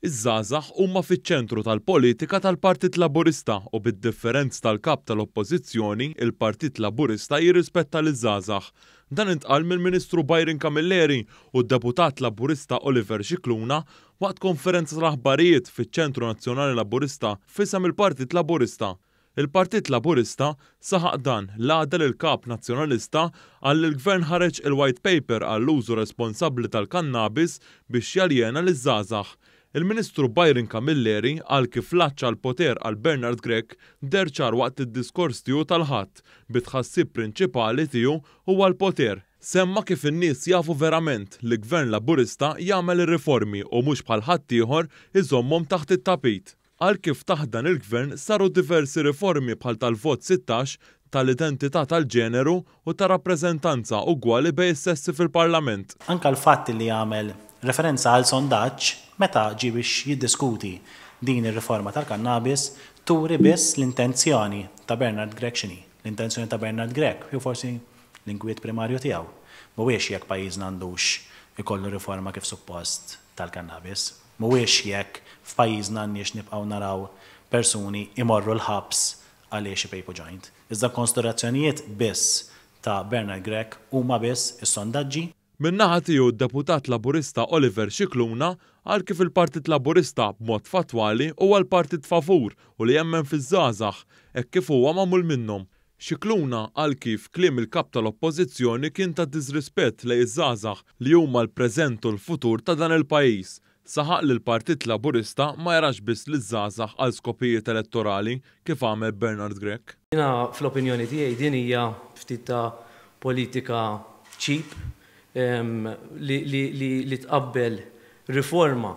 Iż-żgħażagħ huma fiċ-ċentru tal-politika tal-Partit Laburista u bid-differenz tal-kap tal-Oppożizzjoni, il-Partit Laburista jirrispetta liż-żgħażagħ. Dan intqal mill-Ministru Byron Camilleri u d-Deputat Laburista Oliver Scicluna waqt konferenza tal-aħbarijiet fiċ-Ċentru Nazzjonali Laburista f'isem il-Partit Laburista. Il-Partit Laburista saħaq dan l-għada lill-Kap Nazzjonalista għal il-Gvern ħareġ il-White Paper għall-użu responsabbli tal-kannabis biex jaljena liż-żgħażagħ. Il-Ministru Byron Camilleri għal kif laċċa l-poter għal Bernard Grech derċar waqt id-diskors tiegħu tal-ħadd bit-tħassib prinċipali tiegħu huwa l-poter. Semma kif in-nies jafu verament li Gvern Laburista jagħmel ir-riformi u mhux bħal ħadd ieħor iżommhom taħt it-tapit. Għal kif taħt dan il-Gvern saru diversi riformi bħal tal-vot 16, tal-identità tal-ġeneru u ta' rappreżentanza ugwali bejn is-sessi fil-Parlament. Anke l-fatt li jagħmel referenza għal sondaġġ meta ġie biex jiddiskuti din ir-riforma tal-kannabis turi biss l-intenzjoni ta' Bernard Grech x'inhi. L-intenzjoni ta' Bernard Grech jew forsi l-inkwiet primarju tiegħu. Mhuwiex jekk pajjiżna għandux ikollu riforma kif suppost tal-kannabis. Mhuwiex jekk f'pajjiżna għandniex nibqgħu naraw persuni imorru l-ħabs għaliex ipejpu joint. Iżda konsiderazzjonijiet biss ta' Bernard Grech huma biss is-sondaġġi. Min-naħa tiegħu d-Deputat Laburista Oliver Scicluna għal kif il-Partit Laburista b'mod fatwali huwa l-partit favur u li jemmen fiż-żgħażagħ hekk kif huwa magħmul minnhom. Scicluna għal kif kliem il-kap tal-Oppożizzjoni kien ta' disrispett lejn iż-żgħażagħ li huma l-preżent u l-futur ta' dan il-pajjiż. Saħaq li l-Partit Laburista ma jarax biss liż-żgħażagħ għal skopijiet elettorali kif għamel Bernard Grech. Jiena fl-opinjoni tiegħi din hija ftit ta' politika cheap li tqabbel riforma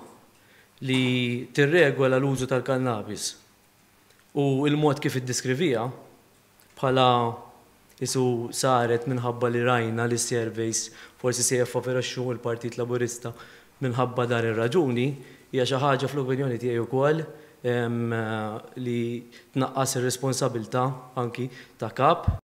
li tirregola l-użu tal-kannabis u il-mod kif iddiskrivija bħala isu saret minħabba li rajna li surveys forsi se jaffavorixxu l-Partit Laburista minħabba dar ir-raġuni hija xi ħaġa fl-opinjoni tiegħi wkoll li tnaqqas ir-responsabilità anki ta' kap.